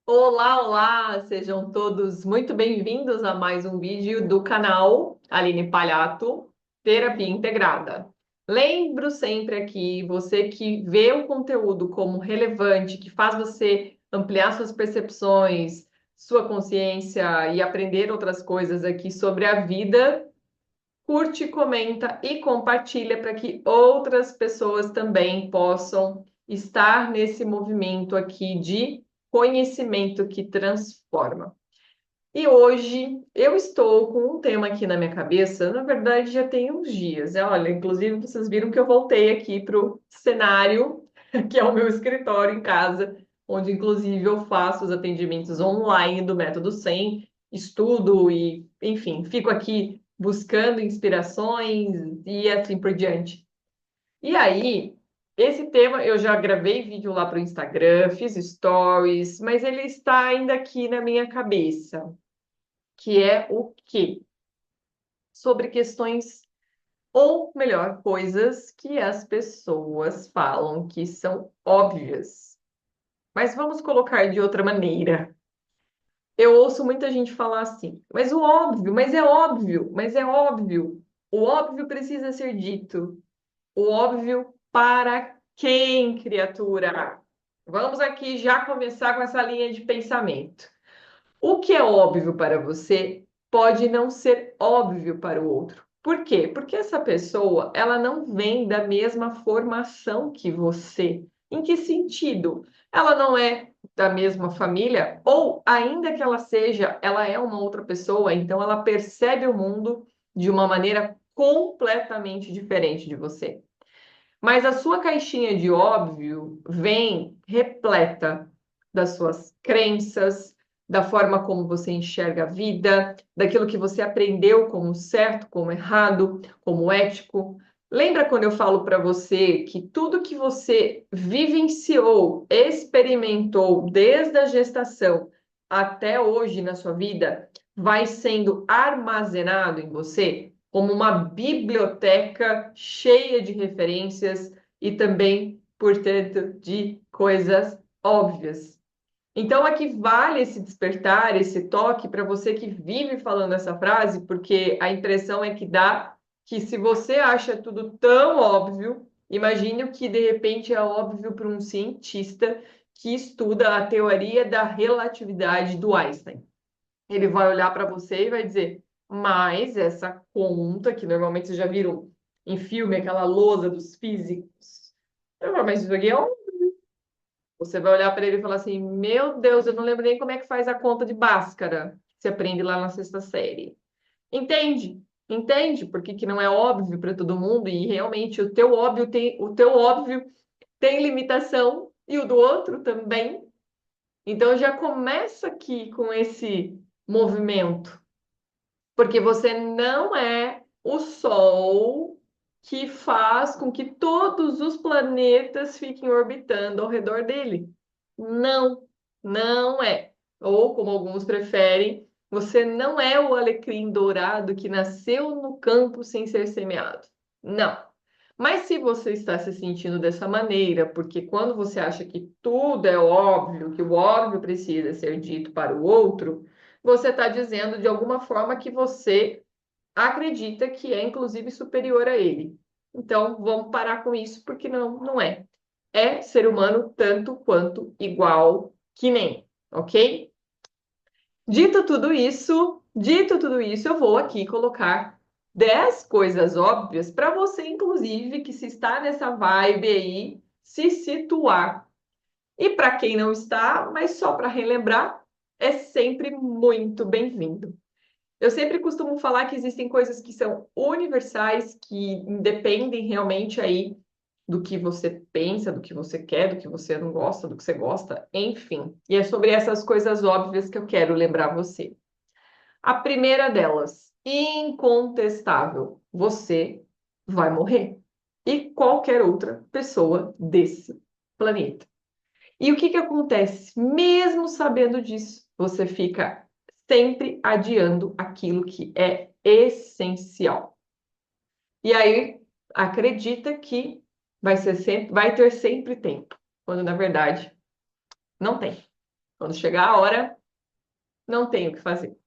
Olá, olá! Sejam todos muito bem-vindos a mais um vídeo do canal Aline Palhato, Terapia Integrada. Lembro sempre aqui, você que vê o conteúdo como relevante, que faz você ampliar suas percepções, sua consciência e aprender outras coisas aqui sobre a vida, curte, comenta e compartilha para que outras pessoas também possam estar nesse movimento aqui de conhecimento que transforma. E hoje eu estou com um tema aqui na minha cabeça, na verdade já tem uns dias. Olha, inclusive vocês viram que eu voltei aqui para o cenário, que é o meu escritório em casa, onde inclusive eu faço os atendimentos online do Método 100, estudo e, enfim, fico aqui buscando inspirações e assim por diante. E aí, esse tema eu já gravei vídeo lá para o Instagram, fiz stories, mas ele está ainda aqui na minha cabeça, que é o quê? Sobre questões, ou melhor, coisas que as pessoas falam que são óbvias. Mas vamos colocar de outra maneira. Eu ouço muita gente falar assim, mas o óbvio, mas é óbvio, mas é óbvio. O óbvio precisa ser dito. O óbvio para quem, criatura? Vamos aqui já começar com essa linha de pensamento. O que é óbvio para você pode não ser óbvio para o outro. Por quê? Porque essa pessoa, ela não vem da mesma formação que você. Em que sentido? Ela não é da mesma família, ou ainda que ela seja, ela é uma outra pessoa, então ela percebe o mundo de uma maneira completamente diferente de você. Mas a sua caixinha de óbvio vem repleta das suas crenças, da forma como você enxerga a vida, daquilo que você aprendeu como certo, como errado, como ético. Lembra quando eu falo para você que tudo que você vivenciou, experimentou desde a gestação até hoje na sua vida, vai sendo armazenado em você? Como uma biblioteca cheia de referências e também, portanto, de coisas óbvias. Então, aqui vale esse despertar, esse toque para você que vive falando essa frase, porque a impressão é que dá que se você acha tudo tão óbvio, imagine o que de repente é óbvio para um cientista que estuda a teoria da relatividade do Einstein. Ele vai olhar para você e vai dizer, mas essa conta, que normalmente vocês já viram em filme, aquela lousa dos físicos. Eu falo, mas isso aqui é Você vai olhar para ele e falar assim, meu Deus, eu não lembro nem como é que faz a conta de Bhaskara, que se aprende lá na sexta série. Entende? Entende por que que não é óbvio para todo mundo e realmente o teu óbvio tem limitação e o do outro também. Então já começa aqui com esse movimento. Porque você não é o Sol que faz com que todos os planetas fiquem orbitando ao redor dele. Não, não é. Ou, como alguns preferem, você não é o alecrim dourado que nasceu no campo sem ser semeado. Não. Mas se você está se sentindo dessa maneira, porque quando você acha que tudo é óbvio, que o óbvio precisa ser dito para o outro, você está dizendo de alguma forma que você acredita que é inclusive superior a ele. Então, vamos parar com isso, porque não é. É ser humano tanto quanto igual que nem, ok? Dito tudo isso, eu vou aqui colocar 10 coisas óbvias para você, inclusive, que se está nessa vibe aí, se situar. E para quem não está, mas só para relembrar, é sempre muito bem-vindo. Eu sempre costumo falar que existem coisas que são universais, que independem realmente aí do que você pensa, do que você quer, do que você não gosta, do que você gosta, enfim. E é sobre essas coisas óbvias que eu quero lembrar você. A primeira delas, incontestável, você vai morrer. E qualquer outra pessoa desse planeta. E o que que acontece? Mesmo sabendo disso, você fica sempre adiando aquilo que é essencial. E aí acredita que vai ter sempre tempo, quando na verdade não tem. Quando chegar a hora, não tem o que fazer.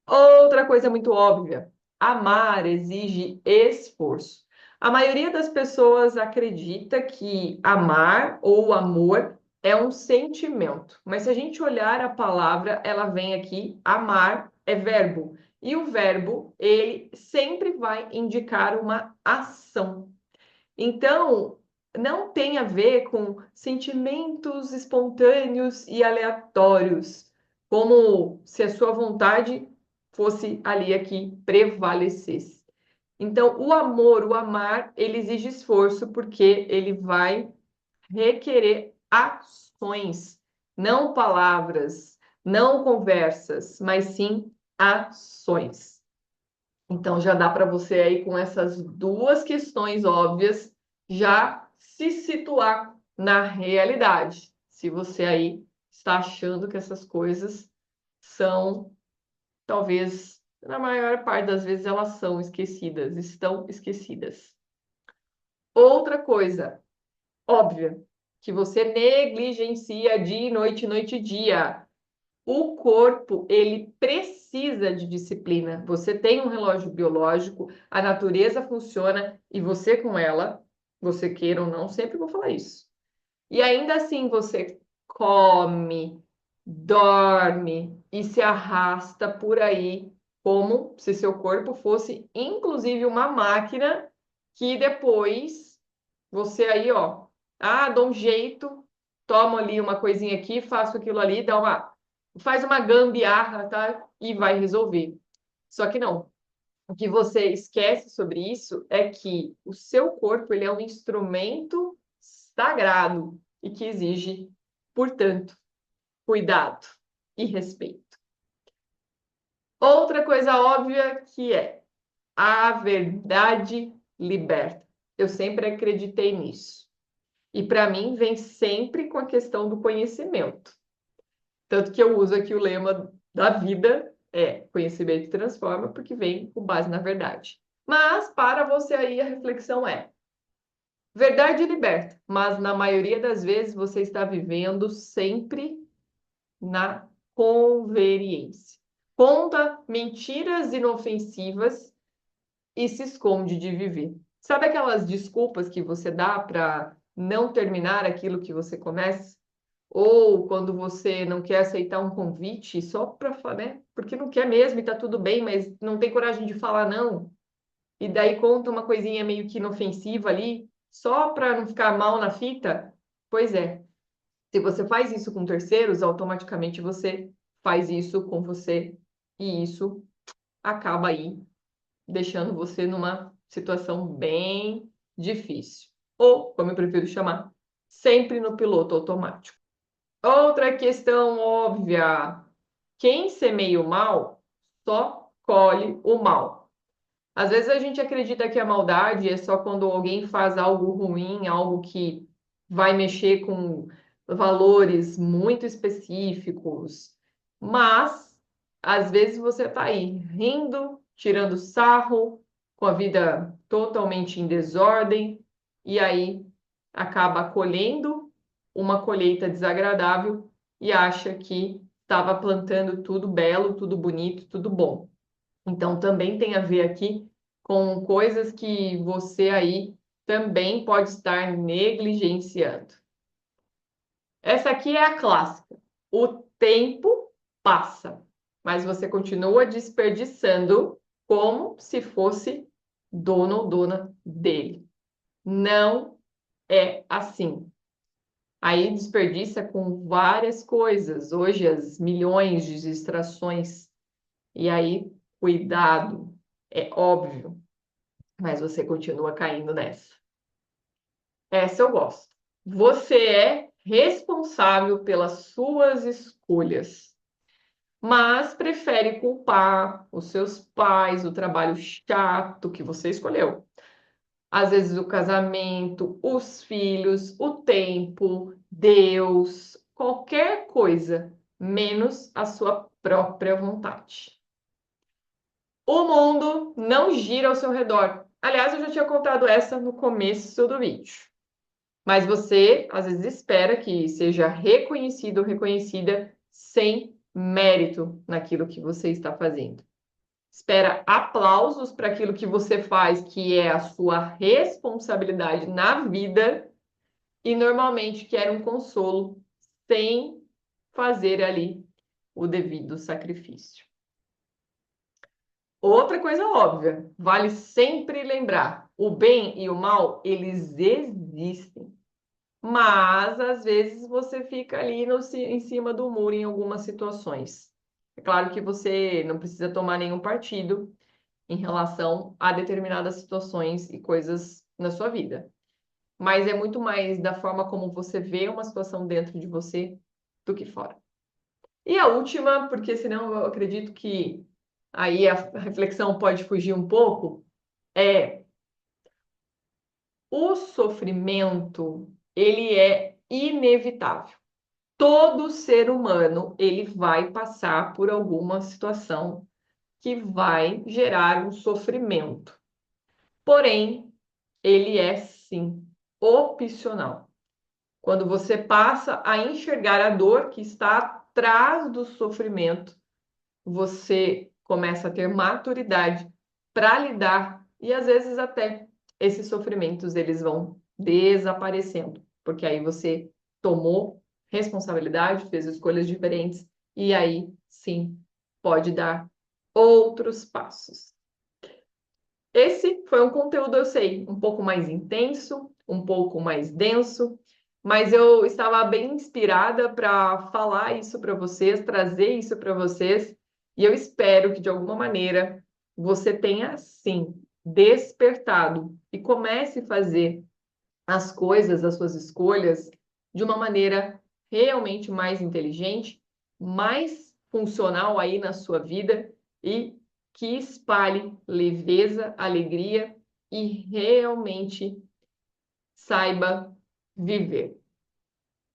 Outra coisa muito óbvia: amar exige esforço. A maioria das pessoas acredita que amar ou amor é um sentimento, mas se a gente olhar a palavra, ela vem aqui, amar é verbo, e o verbo, ele sempre vai indicar uma ação. Então, não tem a ver com sentimentos espontâneos e aleatórios, como se a sua vontade fosse ali aqui prevalecesse. Então, o amor, o amar, ele exige esforço porque ele vai requerer ações, não palavras, não conversas, mas sim ações. Então já dá para você aí com essas duas questões óbvias já se situar na realidade. Se você aí está achando que essas coisas são, talvez, na maior parte das vezes elas são esquecidas, estão esquecidas. Outra coisa óbvia que você negligencia dia e noite, noite e dia. O corpo, ele precisa de disciplina. Você tem um relógio biológico, a natureza funciona e você com ela, você queira ou não, sempre vou falar isso. E ainda assim você come, dorme e se arrasta por aí como se seu corpo fosse inclusive uma máquina que depois você aí, ó, dou um jeito, tomo ali uma coisinha aqui, faço aquilo ali, faz uma gambiarra, tá? E vai resolver. Só que não. O que você esquece sobre isso é que o seu corpo, ele é um instrumento sagrado e que exige, portanto, cuidado e respeito. Outra coisa óbvia que é a verdade liberta. Eu sempre acreditei nisso. E para mim vem sempre com a questão do conhecimento. Tanto que eu uso aqui o lema da vida é conhecimento transforma, porque vem com base na verdade. Mas para você aí a reflexão é: verdade liberta, mas na maioria das vezes você está vivendo sempre na conveniência. Conta mentiras inofensivas e se esconde de viver. Sabe aquelas desculpas que você dá para não terminar aquilo que você começa? Ou quando você não quer aceitar um convite só para, né? Porque não quer mesmo e tá tudo bem, mas não tem coragem de falar não. E daí conta uma coisinha meio que inofensiva ali, só para não ficar mal na fita? Pois é. Se você faz isso com terceiros, automaticamente você faz isso com você e isso acaba aí deixando você numa situação bem difícil. Ou, como eu prefiro chamar, sempre no piloto automático. Outra questão óbvia: quem semeia o mal só colhe o mal. Às vezes a gente acredita que a maldade é só quando alguém faz algo ruim, algo que vai mexer com valores muito específicos, mas às vezes você está aí rindo, tirando sarro, com a vida totalmente em desordem, e aí acaba colhendo uma colheita desagradável e acha que estava plantando tudo belo, tudo bonito, tudo bom. Então, também tem a ver aqui com coisas que você aí também pode estar negligenciando. Essa aqui é a clássica. O tempo passa, mas você continua desperdiçando como se fosse dono ou dona dele. Não é assim. Aí desperdiça com várias coisas. Hoje, as milhões de distrações. E aí, cuidado. É óbvio, mas você continua caindo nessa. Essa eu gosto. Você é responsável pelas suas escolhas, mas prefere culpar os seus pais, o trabalho chato que você escolheu. Às vezes o casamento, os filhos, o tempo, Deus, qualquer coisa, menos a sua própria vontade. O mundo não gira ao seu redor. Aliás, eu já tinha contado essa no começo do vídeo. Mas você, às vezes, espera que seja reconhecido ou reconhecida sem mérito naquilo que você está fazendo. Espera aplausos para aquilo que você faz, que é a sua responsabilidade na vida, e normalmente quer um consolo sem fazer ali o devido sacrifício. Outra coisa óbvia, vale sempre lembrar, o bem e o mal, eles existem. Mas, às vezes, você fica ali em cima do muro em algumas situações. É claro que você não precisa tomar nenhum partido em relação a determinadas situações e coisas na sua vida. Mas é muito mais da forma como você vê uma situação dentro de você do que fora. E a última, porque senão eu acredito que aí a reflexão pode fugir um pouco, é o sofrimento, ele é inevitável. Todo ser humano, ele vai passar por alguma situação que vai gerar um sofrimento. Porém, ele é sim opcional. Quando você passa a enxergar a dor que está atrás do sofrimento, você começa a ter maturidade para lidar e às vezes até esses sofrimentos eles vão desaparecendo, porque aí você tomou responsabilidade, fez escolhas diferentes e aí sim pode dar outros passos. Esse foi um conteúdo, eu sei, um pouco mais intenso, um pouco mais denso, mas eu estava bem inspirada para falar isso para vocês, trazer isso para vocês, e eu espero que de alguma maneira você tenha, sim, despertado e comece a fazer as coisas, as suas escolhas, de uma maneira realmente mais inteligente, mais funcional aí na sua vida e que espalhe leveza, alegria e realmente saiba viver.